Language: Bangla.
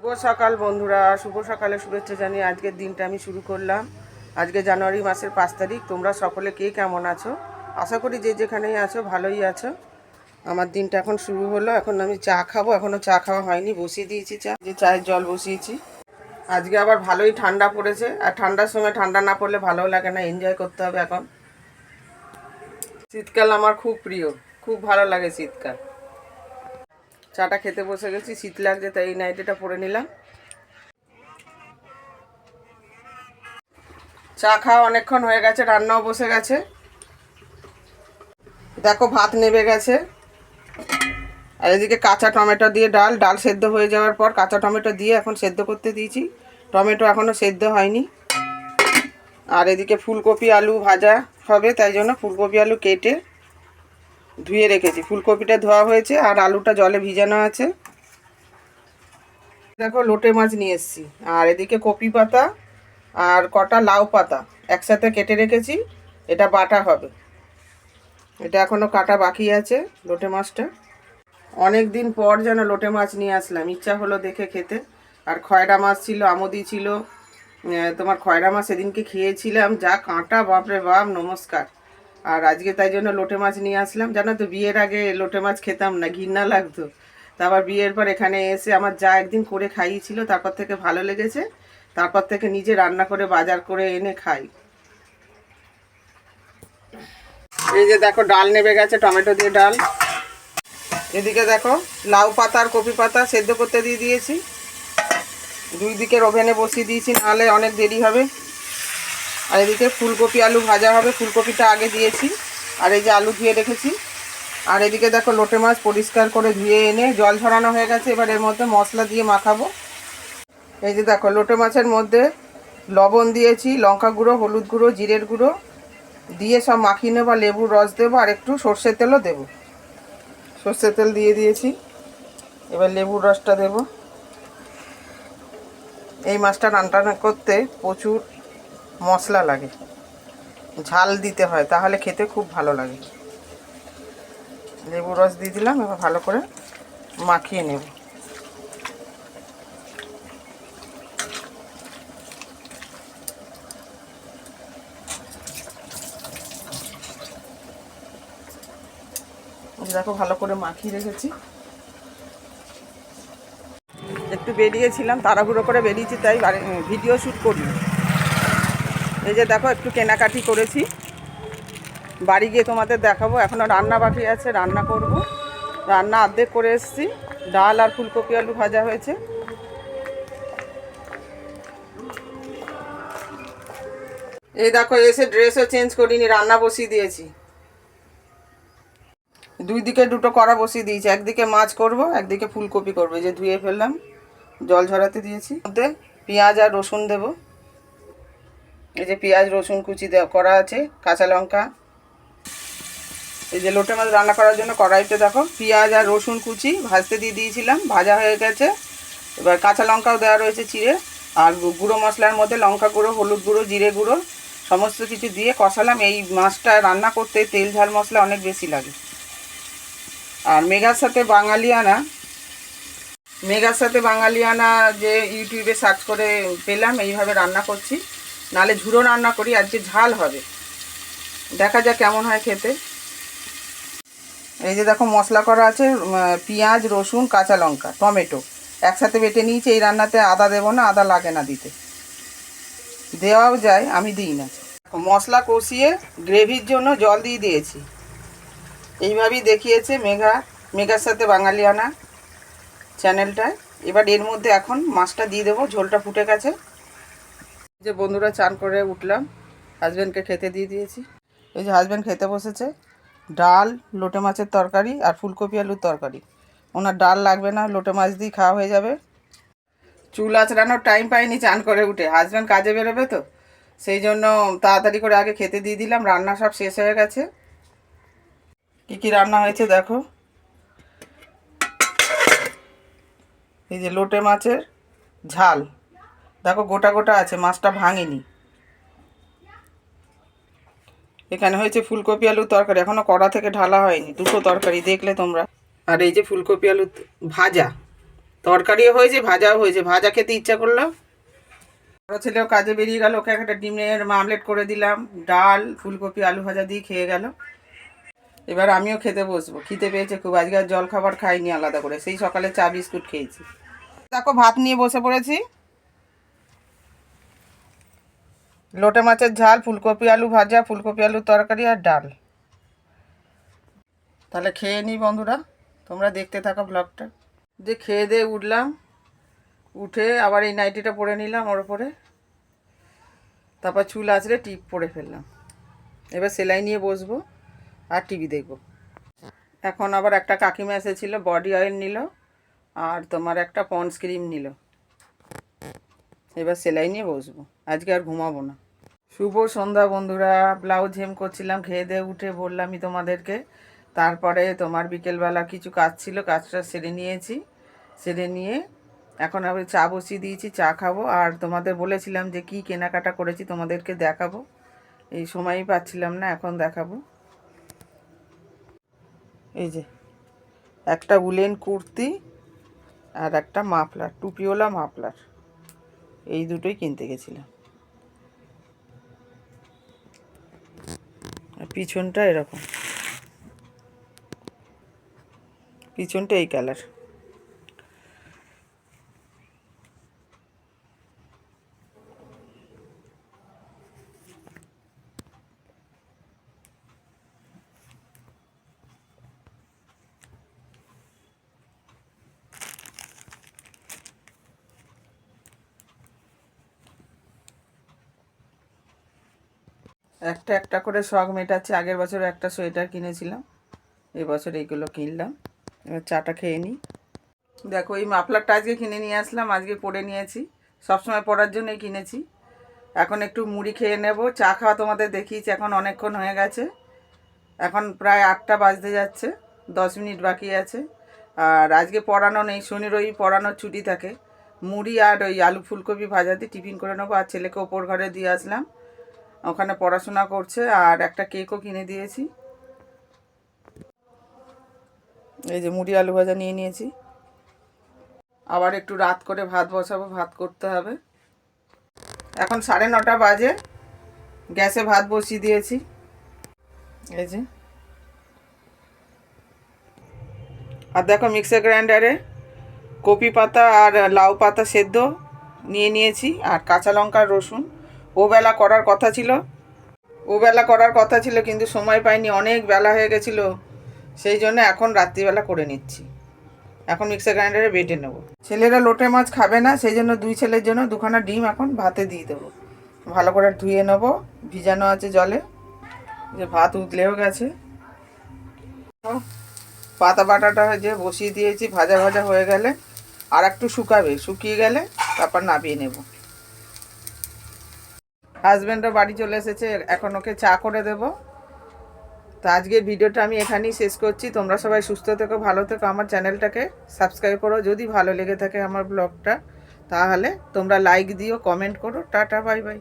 শুভ সকাল বন্ধুরা, শুভ সকালে শুভেচ্ছা জানিয়ে আজকের দিনটা আমি শুরু করলাম। আজকে জানুয়ারি মাসের 5 তারিখ। তোমরা সকলে কে কেমন আছো? আশা করি যে যেখানেই আছো ভালোই আছো। আমার দিনটা এখন শুরু হলো। এখন আমি চা খাবো, এখনও চা খাওয়া হয়নি, বসিয়ে দিয়েছি চা, যে চায়ের জল বসিয়েছি। আজকে আবার ভালোই ঠান্ডা পড়েছে, আর ঠান্ডার সময় ঠান্ডা না পড়লে ভালোও লাগে না, এনজয় করতে হবে। এখন শীতকাল আমার খুব প্রিয়, খুব ভালো লাগে শীতকাল। চাটা খেতে বসে গেছি, শীত লাগছে তাই এই নাইটিটা পরে নিলাম। চা খাওয়া অনেকক্ষণ হয়ে গেছে, রান্নাও বসে গেছে। দেখো ভাত নেবে গেছে, আর এদিকে কাঁচা টমেটো দিয়ে ডাল সেদ্ধ হয়ে যাওয়ার পর কাঁচা টমেটো দিয়ে এখন সেদ্ধ করতে দিয়েছি। টমেটো এখনও সেদ্ধ হয়নি। আর এদিকে ফুলকপি আলু ভাজা হবে, তাই জন্য ফুলকপি আলু কেটে ধুয়ে রেখেছি। ফুলকপিটা ধোয়া হয়েছে আর আলুটা জলে ভিজানো আছে। দেখো লোটে মাছ নিয়ে এসেছি, আর এদিকে কপি পাতা আর কটা লাউ পাতা একসাথে কেটে রেখেছি, এটা বাটা হবে। এটা এখনও কাটা বাকি আছে লোটে মাছটা। অনেক দিন পর যেন লোটে মাছ নিয়ে আসলাম, ইচ্ছা হলো দেখে খেতে। আর খয়রা মাছ ছিল, আমোদি ছিল। তোমার খয়রা মাছ সেদিনকে খেয়েছিলাম, যা কাঁটা, বাপরে বাপ, নমস্কার। আর আজকে তাই জন্য লোটে মাছ নিয়ে আসলাম। জানো তো, বিয়ের আগে লোটে মাছ খেতাম না, ঘৃণা লাগতো। তারপর বিয়ের পর এখানে এসে আমার যা একদিন করে খাইয়েছিল, তারপর থেকে ভালো লেগেছে। তারপর থেকে নিজে রান্না করে বাজার করে এনে খাই। এই যে দেখো ডাল নেবে গেছে, টমেটো দিয়ে ডাল। এদিকে দেখো লাউ পাতা আর কপি পাতা সেদ্ধ করতে দিয়ে দিয়েছি। দুই দিকের ওভেনে বসিয়ে দিয়েছি, নাহলে অনেক দেরি হবে। আর এদিকে ফুলকপি আলু ভাজা হবে, ফুলকপিটা আগে দিয়েছি। আর এই যে আলু ধুয়ে রেখেছি। আর এদিকে দেখো লোটে মাছ পরিষ্কার করে ধুয়ে এনে জল ঝরানো হয়ে গেছে। এবার এর মধ্যে মশলা দিয়ে মাখাবো। এই যে দেখো লোটে মাছের মধ্যে লবণ দিয়েছি, লঙ্কা গুঁড়ো, হলুদ গুঁড়ো, জিরের গুঁড়ো দিয়ে সব মাখিয়ে নেবো। লেবুর রস দেবো আর একটু সর্ষের তেলও দেবো। সর্ষের তেল দিয়ে দিয়েছি, এবার লেবুর রসটা দেব। এই মাছটা রান্না করতে প্রচুর মশলা লাগে, ঝাল দিতে হয়, তাহলে খেতে খুব ভালো লাগে। লেবুর রস দিয়ে দিলাম, এবার ভালো করে মাখিয়ে নেব। দেখো ভালো করে মাখিয়ে রেখেছি। একটু বেরিয়েছিলাম, তাড়াহুড়ো করে বেরিয়েছি, তাই ভিডিও শ্যুট করি। এই যে দেখো একটু কেনাকাটি করেছি, বাড়ি গিয়ে তোমাদের দেখাবো। এখনও রান্না বাকি আছে, রান্না করব। রান্না অর্ধেক করে এসেছি, ডাল আর ফুলকপি আলু ভাজা হয়েছে। এই দেখো এসে ড্রেসও চেঞ্জ করিনি, রান্না বসিয়ে দিয়েছি। দুই দিকে দুটো কড়া বসিয়ে দিয়েছি, একদিকে মাছ করব, একদিকে ফুলকপি করবো। যে ধুয়ে ফেললাম, জল ঝরাতে দিয়েছি। মধ্যে পেঁয়াজ আর রসুন দেব। এই যে পেঁয়াজ রসুন কুচি দেওয়া করা আছে, কাঁচা লঙ্কা। এই যে লোটে মাছ রান্না করার জন্য কড়াইতে দেখো পেঁয়াজ আর রসুন কুচি ভাজতে দিয়ে দিয়েছিলাম, ভাজা হয়ে গেছে। এবার কাঁচা লঙ্কাও দেওয়া রয়েছে চিড়ে। আর গুঁড়ো মশলার মধ্যে লঙ্কা গুঁড়ো, হলুদ গুঁড়ো, জিরে গুঁড়ো সমস্ত কিছু দিয়ে কষালাম। এই মাছটা রান্না করতে তেল ঝাল মশলা অনেক বেশি লাগে। আর মেঘার সাথে বাঙালিয়ানা যে ইউটিউবে সার্চ করে পেলাম, এইভাবে রান্না করছি। নালে ঝুড়ো রান্না করি, আজকে ঝাল হবে, দেখা যাক কেমন হয় খেতে। এই যে দেখো মশলা করা আছে, পেঁয়াজ রসুন কাঁচা লঙ্কা টমেটো একসাথে বেটে নিয়েছি। এই রান্নাতে আদা দেবো না, আদা লাগে না দিতে, দেওয়াও যায়, আমি দিই না। মশলা কষিয়ে গ্রেভির জন্য জল দিয়ে দিয়েছি। এইভাবেই দেখিয়েছে মেঘার সাথে বাঙালিয়ানা চ্যানেলটায়। এবার এর মধ্যে এখন মাছটা দিয়ে দেবো, ঝোলটা ফুটে গেছে। যে বন্ধুরা চান করে উঠলাম, হাজব্যান্ডকে খেতে দিয়ে দিয়েছি। এই যে হাজব্যান্ড খেতে বসেছে, ডাল, লোটে মাছের তরকারি আর ফুলকপি আলুর তরকারি। ওনার ডাল লাগবে না, লোটে মাছ দিয়ে খাওয়া হয়ে যাবে। চুল আঁচড়ানোর টাইম পাইনি চান করে উঠে, হাজব্যান্ড কাজে বেরোবে তো, সেই জন্য তাড়াতাড়ি করে আগে খেতে দিয়ে দিলাম। রান্না সব শেষ হয়ে গেছে। কী কী রান্না হয়েছে দেখো। এই যে লোটে মাছের ঝাল, দেখো গোটা গোটা আছে, মাছটা ভাঙিনি। এখানে হয়েছে ফুলকপি আলুর তরকারি, এখনও কড়া থেকে ঢালা হয়নি, দুটো তরকারি দেখলে তোমরা। আর এই যে ফুলকপি আলু ভাজা, তরকারিও হয়েছে, ভাজাও হয়েছে। ভাজা খেতে ইচ্ছা করলো। বড় ছেলেও কাজে বেরিয়ে গেল, ওকে একটা ডিমের আমলেট করে দিলাম, ডাল ফুলকপি আলু ভাজা দিয়ে খেয়ে গেল। এবার আমিও খেতে বসবো, খিদে পেয়েছে খুব। আজকে আর জল খাবার খাইনি আলাদা করে, সেই সকালে চা বিস্কুট খেয়েছি। দেখো ভাত নিয়ে বসে পড়েছি, লোটে মাছের ঝাল, ফুলকপি আলু ভাজা, ফুলকপি আলুর তরকারি আর ডাল। তাহলে খেয়ে নিই বন্ধুরা, তোমরা দেখতে থাকো ব্লগটা। যে খেয়ে দিয়ে উঠলাম, উঠে আবার এই নাইটিটা পরে নিলাম ওর উপরে, তারপর চুল আঁচড়ে টিপ পরে ফেললাম। এবার সেলাই নিয়ে বসবো আর টিভি দেখবো। এখন আবার একটা কাকিমা এসেছিলো, বডি অয়েল নিল আর তোমার একটা পন্ডস ক্রিম নিল। এবার সেলাই নিয়ে বসবো, আজকে আর ঘুমাবো না। শুভ সন্ধ্যা বন্ধুরা, ব্লাউজ হেম করছিলাম, খেয়ে দিয়ে উঠে বললামই তোমাদেরকে। তারপরে তোমার বিকেলবেলা কিছু কাজ ছিল, কাজটা সেরে নিয়েছি। সেরে নিয়ে এখন আবার চা বসিয়ে দিয়েছি, চা খাবো। আর তোমাদের বলেছিলাম যে কি কেনাকাটা করেছি তোমাদেরকে দেখাবো, এই সময়ই পাচ্ছিলাম না, এখন দেখাবো। এই যে একটা উলেন কুর্তি আর একটা মাফলার, টুপিওয়ালা মাফলার, এই দুটোই কিনতে গেছিলাম। আর পিছনটা এরকম, পিছনটা এই কালার। একটা একটা করে শখ মেটাচ্ছে। আগের বছর একটা সোয়েটার কিনেছিলাম, এবছর এইগুলো কিনলাম। এবার চাটা খেয়ে নিই। দেখো এই মাফলারটা আজকে কিনে নিয়ে আসলাম, আজকে পরে নিয়েছি, সবসময় পরার জন্যই কিনেছি। এখন একটু মুড়ি খেয়ে নেব। চা খাওয়া তোমাদের দেখিয়েছি, এখন অনেকক্ষণ হয়ে গেছে, এখন প্রায় 8টা বাজতে যাচ্ছে, 10 মিনিট বাকি আছে। আর আজকে পড়ানো নেই, শনি রবি পড়ানোর ছুটি থাকে। মুড়ি আর ওই আলু ফুলকপি ভাজা দিয়ে টিফিন করে নেবো। আর ছেলেকে ওপর ঘরে দিয়ে আসলাম, ওখানে পড়াশোনা করছে। আর একটা কেকও কিনে দিয়েছি। এই যে মুড়ি আলু ভাজা নিয়ে নিয়েছি। আবার একটু রাত করে ভাত বসাবো, ভাত করতে হবে। এখন 9:30 বাজে, গ্যাসে ভাত বসিয়ে দিয়েছি। এই যে, আর দেখো মিক্সার গ্রাইন্ডারে কপি পাতা আর লাউ পাতা সেদ্ধ নিয়ে নিয়েছি, আর কাঁচা লঙ্কা রসুন। ওবেলা করার কথা ছিল, কিন্তু সময় পাইনি, অনেক বেলা হয়ে গেছিলো, সেই জন্য এখন রাত্রিবেলা করে নিচ্ছি। এখন মিক্সার গ্রাইন্ডারে বেটে নেবো। ছেলেরা লোটে মাছ খাবে না, সেই জন্য 2 ছেলের জন্য 2খানা ডিম এখন ভাতে দিয়ে দেবো। ভালো করে ধুয়ে নেবো, ভিজানো আছে জলে। যে ভাত উতলেও গেছে। পাতা বাটাটা যে বসিয়ে দিয়েছি, ভাজা ভাজা হয়ে গেলে আর একটু শুকাবে, শুকিয়ে গেলে তারপর নামিয়ে নেব। হাজব্যান্ডও বাড়ি চলে এসেছে, এখন ওকে চা করে দেব। তো আজকের ভিডিওটা আমি এখানেই শেষ করছি। তোমরা সবাই সুস্থ থেকো, ভালো থেকো। আমার চ্যানেলটাকে সাবস্ক্রাইব করো যদি ভালো লেগে থাকে আমার ব্লগটা, তাহলে তোমরা লাইক দিও, কমেন্ট করো। Tata, bye bye.